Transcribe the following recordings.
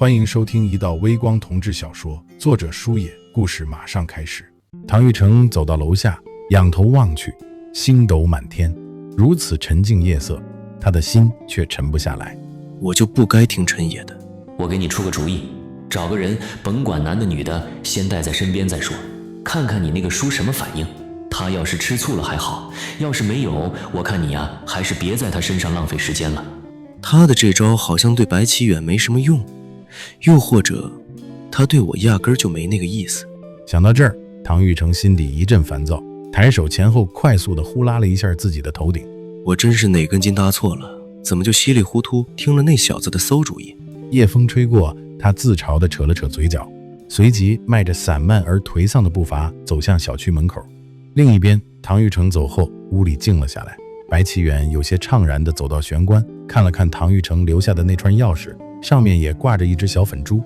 歡迎收聽一道微光同志小說，作者書野，故事馬上開始。唐玉成走到樓下，仰頭望去，星斗滿天，如此沉靜夜色，他的心卻沉不下來。我就不該听陈野的。我給你出個主意，找個人，甭管男的女的，先帶在身邊再說，看看你那個叔什麼反應。他要是吃醋了還好，要是沒有，我看你啊，還是別在他身上浪費時間了。他的這招好像對白起遠沒什麼用，又或者他對我壓根兒就沒那個意思。想到這兒，唐玉成心底一陣煩躁，抬手前後快速地呼拉了一下自己的頭頂。我真是哪根筋搭錯了，怎麼就稀里糊塗聽了那小子的馊主意？夜風吹過，他自嘲地扯了扯嘴角，隨即邁着散漫而頹喪的步伐走向小區門口。另一邊，唐玉成走後，屋裡靜了下來。白起遠有些悵然地走到玄關，看了看唐玉成留下的那串鑰匙，上面也掛着一只小粉珠。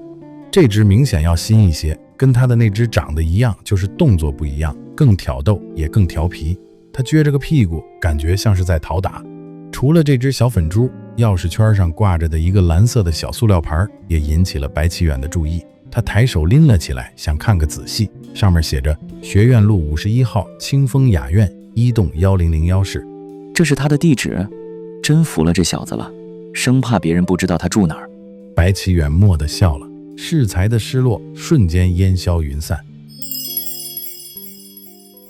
這只明顯要新一些，跟他的那只長得一樣，就是動作不一樣，更挑逗也更調皮。他撅着個屁股，感覺像是在討打。除了這只小粉珠，鑰匙圈上掛着的一個藍色的小塑料牌也引起了白起遠的注意。他抬手拎了起來，想看個仔細，上面寫着學院路51號清風雅苑1棟1001室。這是他的地址，真服了這小子了，生怕別人不知道他住哪兒。白起遠蓦地笑了，適才的失落瞬間煙消雲散。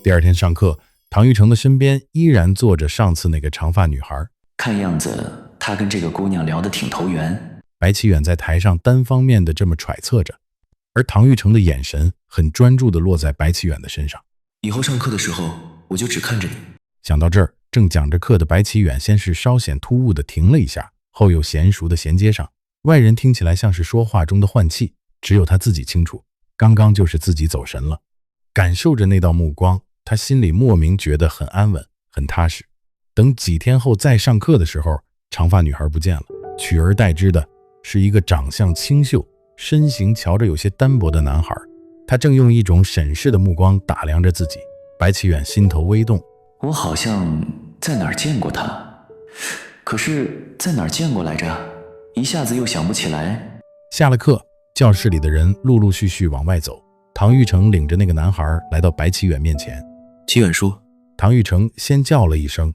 第二天上課，唐玉成的身邊依然坐着上次那個長髮女孩，看樣子他跟這個姑娘聊得挺投緣。白起遠在台上單方面的這麼揣測着，而唐玉成的眼神很專注地落在白起遠的身上。以後上課的時候我就只看着你。想到這兒，正講着課的白起遠先是稍顯突兀地停了一下，後又嫻熟地銜接上。外人聽起來像是說話中的換氣，只有他自己清楚，剛剛就是自己走神了。感受着那道目光，他心裡莫名覺得很安穩，很踏實。等幾天後再上課的時候，長髮女孩不見了，取而代之的是一個長相清秀、身形瞧着有些單薄的男孩。他正用一種審視的目光打量着自己。白起遠心頭微動，我好像在哪兒見過他，可是在哪兒見過來着？一下子又想不起來。下了課，教室裡的人陸陸續續往外走。唐玉成領着那個男孩來到白起遠面前。起遠叔。唐玉成先叫了一聲，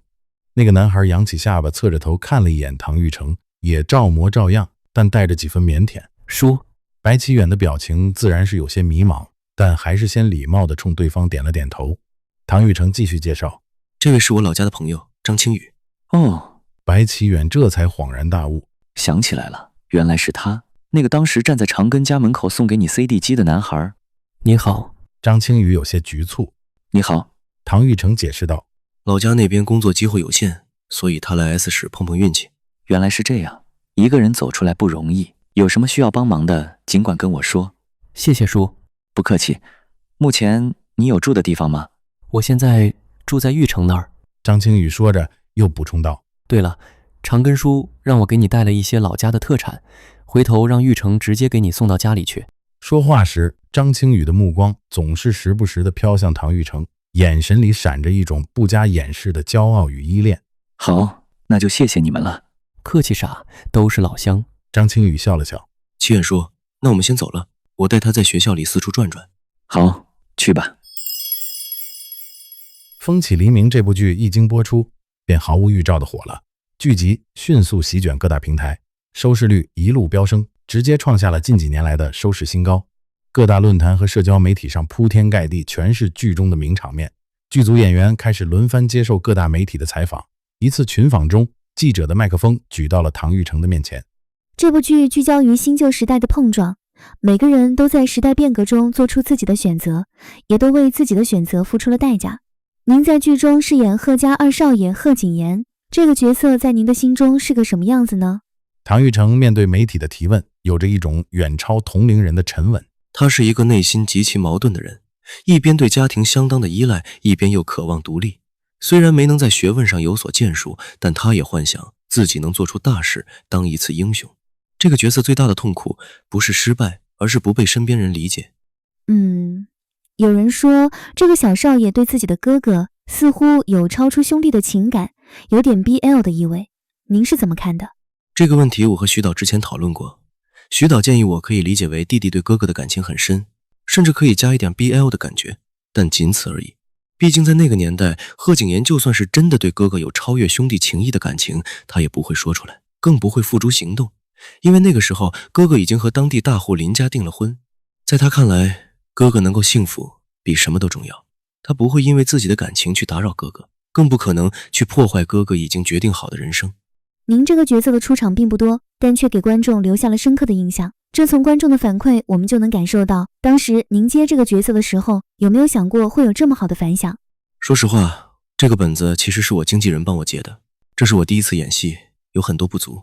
那個男孩揚起下巴，側着頭看了一眼唐玉成，也照模照樣，但帶着幾分腼腆。叔。白起遠的表情自然是有些迷茫，但還是先禮貌地衝對方點了點頭。唐玉成繼續介紹，這位是我老家的朋友張青宇。哦。白起遠這才恍然大悟，想起来了，原來是他，那個當時站在長根家門口送給你 CD 機的男孩。你好。張青宇有些局促。你好。唐玉成解釋道，老家那邊工作機會有限，所以他來 S 市碰碰運氣。原來是這樣，一個人走出來不容易，有什麼需要幫忙的儘管跟我說。謝謝叔。不客氣。目前你有住的地方嗎？我現在住在玉城那兒。張青宇說着又補充道，對了，长根叔讓我給你帶了一些老家的特產，回頭讓玉成直接給你送到家裡去。說話時，張青宇的目光總是時不时地飄向唐玉成，眼神裡閃着一種不加掩飾的驕傲與依戀。好，那就謝謝你們了。客氣啥，都是老鄉。張青宇笑了笑。起遠叔，那我們先走了，我帶他在學校裡四處轉轉。好，去吧。風起黎明這部劇一經播出，便毫無預兆的火了，劇集迅速席捲各大平台，收視率一路飆升，直接創下了近幾年來的收視新高。各大論壇和社交媒體上鋪天蓋地全是劇中的名場面。劇組演員開始輪番接受各大媒體的採訪。一次群訪中，記者的麥克風舉到了唐玉成的面前。這部劇聚焦於新舊時代的碰撞，每個人都在時代變革中做出自己的選擇，也都為自己的選擇付出了代價。您在劇中飾演賀家二少爺賀錦言，這個角色在您的心中是個什麼樣子呢？唐玉成面對媒體的提問，有着一種遠超同齡人的沉穩。他是一個內心極其矛盾的人，一邊對家庭相當的依賴，一邊又渴望獨立。雖然沒能在學問上有所建樹，但他也幻想自己能做出大事，當一次英雄。這個角色最大的痛苦不是失敗，而是不被身邊人理解。有人說這個小少爺對自己的哥哥似乎有超出兄弟的情感，有點 BL 的意味，您是怎麼看的？這個問題我和徐導之前討論過，徐導建議我可以理解為弟弟對哥哥的感情很深，甚至可以加一點 BL 的感覺，但僅此而已。畢竟在那個年代，賀景言就算是真的對哥哥有超越兄弟情誼的感情，他也不會說出來，更不會付諸行動。因為那個時候，哥哥已經和當地大戶林家訂了婚，在他看來，哥哥能夠幸福比什麼都重要。他不會因為自己的感情去打擾哥哥，更不可能去破壞哥哥已經決定好的人生。您這個角色的出場並不多，但卻給觀眾留下了深刻的印象。這從觀眾的反饋我們就能感受到，當時您接這個角色的時候，有沒有想過會有這麼好的反響？說實話，這個本子其實是我經紀人幫我接的，這是我第一次演戲，有很多不足。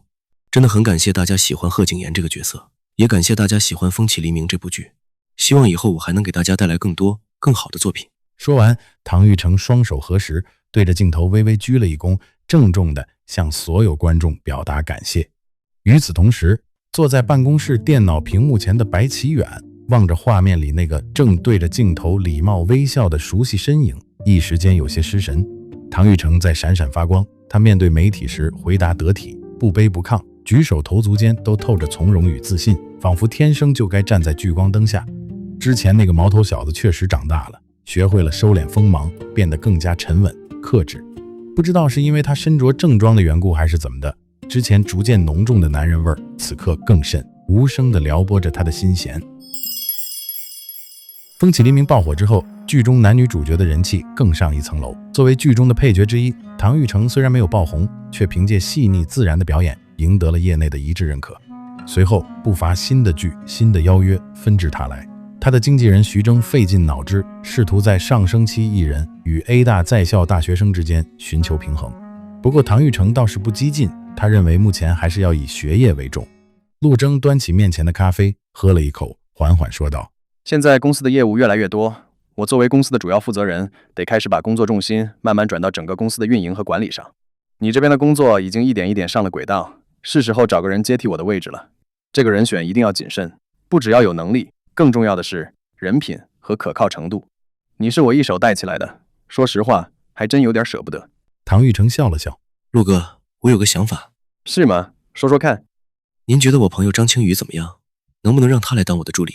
真的很感謝大家喜歡賀景言這個角色，也感謝大家喜歡《風起黎明》這部劇。希望以後我還能給大家帶來更多更好的作品。說完，唐玉成雙手合十，对着鏡頭微微鞠了一躬，鄭重地向所有觀眾表達感謝。與此同時，坐在辦公室電腦屏幕前的白啟遠望着畫面裡那個正對着鏡頭禮貌微笑的熟悉身影，一時間有些失神。唐玉成在閃閃發光，他面對媒體時回答得體，不卑不亢，舉手投足間都透着從容與自信，仿佛天生就該站在聚光燈下。之前那個毛頭小子確實長大了，學會了收斂鋒芒，變得更加沉穩克制。不知道是因為他身着正裝的緣故還是怎麼的，之前逐漸濃重的男人味兒此刻更甚，無聲地撩撥着他的心弦。風起黎明爆火之後，劇中男女主角的人氣更上一層楼。作為劇中的配角之一，唐玉成虽然沒有爆紅，卻憑借細膩自然的表演贏得了業內的一致認可。隨後不乏新的劇、新的邀約紛至沓來。他的經紀人徐峥費盡腦汁，試圖在上升期藝人與 A 大在校大學生之間尋求平衡。不過唐玉成倒是不激進，他認為目前還是要以學業為重。陸征端起面前的咖啡，喝了一口，緩緩說道：現在公司的業務越來越多，我作為公司的主要負責人，得開始把工作重心慢慢轉到整個公司的運營和管理上。你這邊的工作已經一點一點上了軌道，是時候找個人接替我的位置了。這個人選一定要謹慎，不只要有能力，更重要的是人品和可靠程度。你是我一手帶起來的，說實話，還真有點捨不得。唐玉成笑了笑：陸哥，我有個想法。是嗎？說說看。您覺得我朋友張青宇怎麼樣？能不能讓他來當我的助理？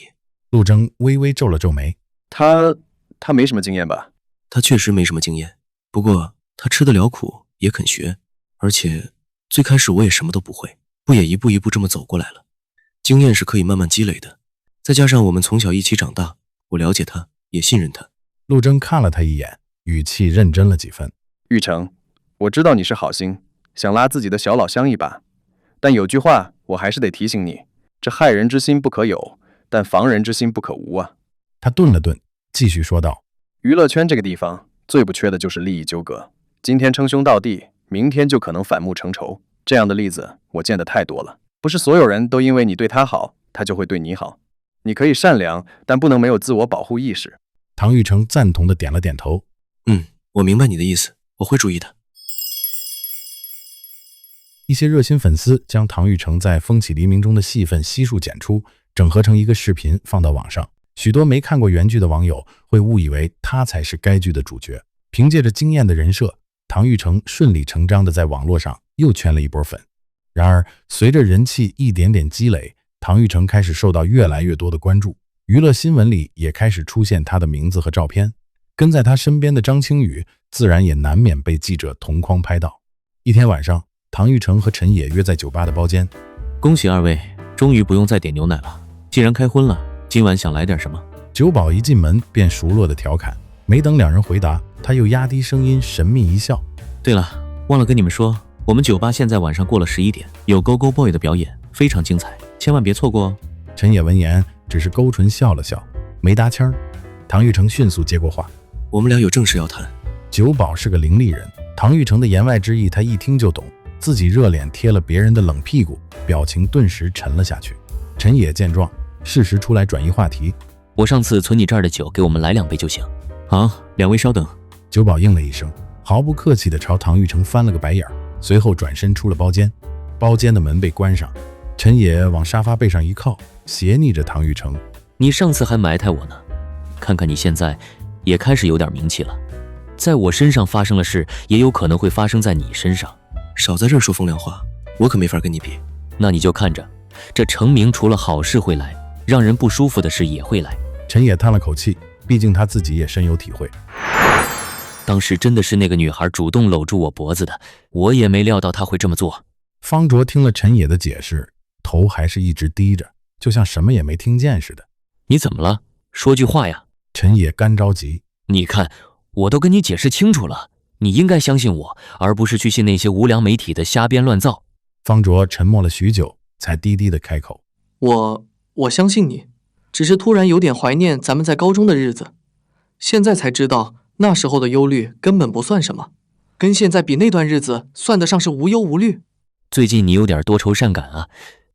陸征微微皺了皺眉：他沒什麼經驗吧？他確實沒什麼經驗，不過他吃得了苦，也肯學。而且最開始我也什麼都不會，不也一步一步這麼走過來了。經驗是可以慢慢積累的，再加上我們從小一起長大，我了解他，也信任他。陸征看了他一眼，語氣認真了幾分：玉成，我知道你是好心，想拉自己的小老鄉一把，但有句話我還是得提醒你，這害人之心不可有，但防人之心不可無啊。他頓了頓，繼續說道：娛樂圈這個地方最不缺的就是利益糾葛，今天稱兄道弟，明天就可能反目成仇，這樣的例子我見得太多了。不是所有人都因為你對他好，他就會對你好。你可以善良，但不能沒有自我保護意識。唐玉成贊同地點了點頭：我明白你的意思，我會注意的。一些熱心粉絲將唐玉成在《風起黎明》中的戲份悉數剪出，整合成一個視頻放到網上。許多沒看過原劇的網友會誤以為他才是該劇的主角。憑借着驚豔的人設，唐玉成順理成章地在網絡上又圈了一波粉。然而，隨着人氣一點點積累，唐玉成開始受到越來越多的關注，娛樂新聞裡也開始出現他的名字和照片。跟在他身邊的張青宇自然也難免被記者同框拍到。一天晚上，唐玉成和陈野約在酒吧的包間。恭喜二位，終於不用再點牛奶了。既然開葷了，今晚想來點什麼？酒保一進門便熟絡地調侃，沒等兩人回答，他又壓低聲音神秘一笑。對了，忘了跟你們說，我們酒吧現在晚上過了11點，有 Go Go Boy 的表演，非常精彩，千萬別錯過哦。陳野聞言只是勾唇笑了笑，沒搭腔。唐玉成迅速接過話：我們倆有正事要談。酒保是個伶俐人，唐玉成的言外之意他一聽就懂，自己熱臉貼了別人的冷屁股，表情頓時沉了下去。陳野見狀，適時出來轉移話題：我上次存你這兒的酒，給我們來2杯就行。好，兩位稍等。酒保應了一聲，毫不客氣地朝唐玉成翻了個白眼，隨後轉身出了包間。包間的門被關上，陳野往沙發背上一靠，斜睨着唐玉成：你上次還埋汰我呢，看看你現在也開始有點名氣了。在我身上發生了事，也有可能會發生在你身上。少在這兒說風涼話，我可沒法跟你比。那你就看着，這成名除了好事會來，讓人不舒服的事也會來。陈野叹了口气，畢竟他自己也深有體會。當時真的是那個女孩主動摟住我脖子的，我也沒料到她會這麼做。方卓聽了陳野的解釋，頭還是一直低着，就像什麼也沒聽見似的。你怎麼了？說句話呀！陈野干着急。你看，我都跟你解釋清楚了，你應該相信我，而不是去信那些無良媒體的瞎編亂造。方卓沉默了許久，才低低的開口：我相信你，只是突然有點懷念咱們在高中的日子，現在才知道那時候的憂慮根本不算什麼，跟現在比那段日子算得上是無憂無慮。最近你有點多愁善感啊，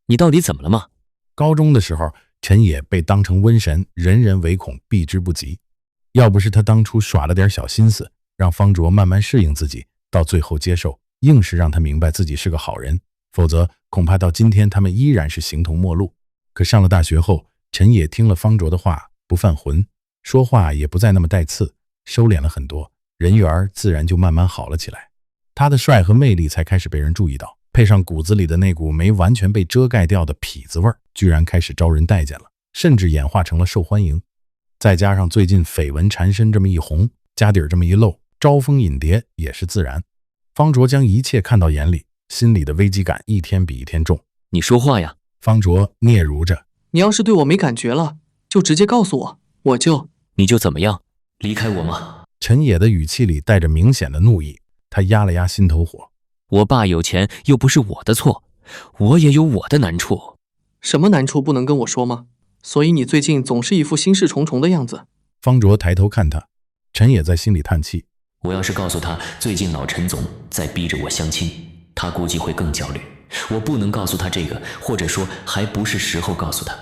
你到底怎麼了嗎？高中的時候，陳野被當成瘟神，人人唯恐避之不及。要不是他當初耍了點小心思，讓方卓慢慢適應自己，到最後接受，硬是讓他明白自己是個好人，否則恐怕到今天他們依然是形同陌路。可上了大学後，陈野聽了方卓的話，不犯浑，說話也不再那麼帶刺，收斂了很多，人緣自然就慢慢好了起來。他的帥和魅力才開始被人注意到，配上骨子裡的那股沒完全被遮蓋掉的痞子味兒，居然開始招人待見了，甚至演化成了受歡迎。再加上最近緋聞纏身這麼一紅，家底兒這麼一露，招蜂引蝶也是自然。方卓將一切看到眼裡，心裡的危機感一天比一天重。你說話呀！方卓嗫嚅着。你要是對我沒感覺了，就直接告訴我，我就……你就怎麼樣？離開我嗎？陳野的語氣裡帶着明顯的怒意，他壓了壓心頭火。我爸有錢又不是我的錯，我也有我的難處。什麼難處不能跟我說嗎？所以你最近總是一副心事重重的樣子。方卓抬頭看他，陳野在心裡嘆氣。我要是告訴他最近老陳總在逼着我相親，他估計會更焦慮。我不能告訴他這個，或者說還不是時候告訴他。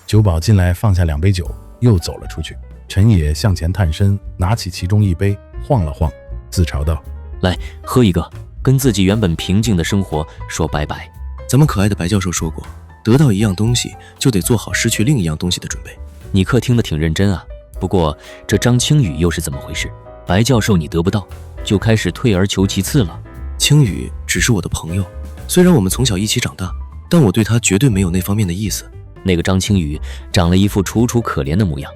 酒保進來放下2杯酒，又走了出去。陳野向前探身，拿起其中一杯，晃了晃，自嘲道：來，喝一個，跟自己原本平靜的生活說拜拜。咱们可愛的白教授說過，得到一樣東西就得做好失去另一樣東西的準備。你課聽得挺認真啊，不過這張青雨又是怎麼回事？白教授你得不到，就開始退而求其次了。青雨只是我的朋友，雖然我們從小一起長大，但我對他絕對沒有那方面的意思。那個張青雨長了一副楚楚可憐的模樣，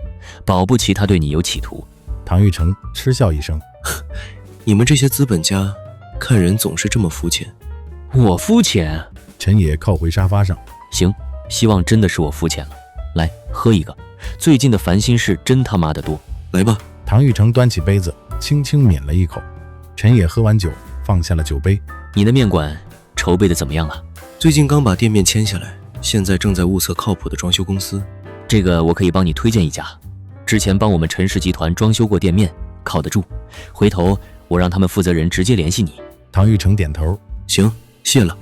保不齊他對你有企圖。唐玉成嗤笑一聲：你們這些資本家看人總是這麼膚淺。我膚淺？陳野靠回沙發上。行，希望真的是我膚淺了。來，喝一個，最近的煩心事真他媽的多。來吧。唐玉成端起杯子，輕輕抿了一口。陳野喝完酒，放下了酒杯。你的面館籌備的怎麼樣了？最近剛把店面簽下來，現在正在物色靠譜的裝修公司。這個我可以幫你推薦一家，之前幫我們陳氏集團裝修過店面，靠得住。回頭我讓他們負責人直接聯繫你。唐玉成點頭。行，謝了。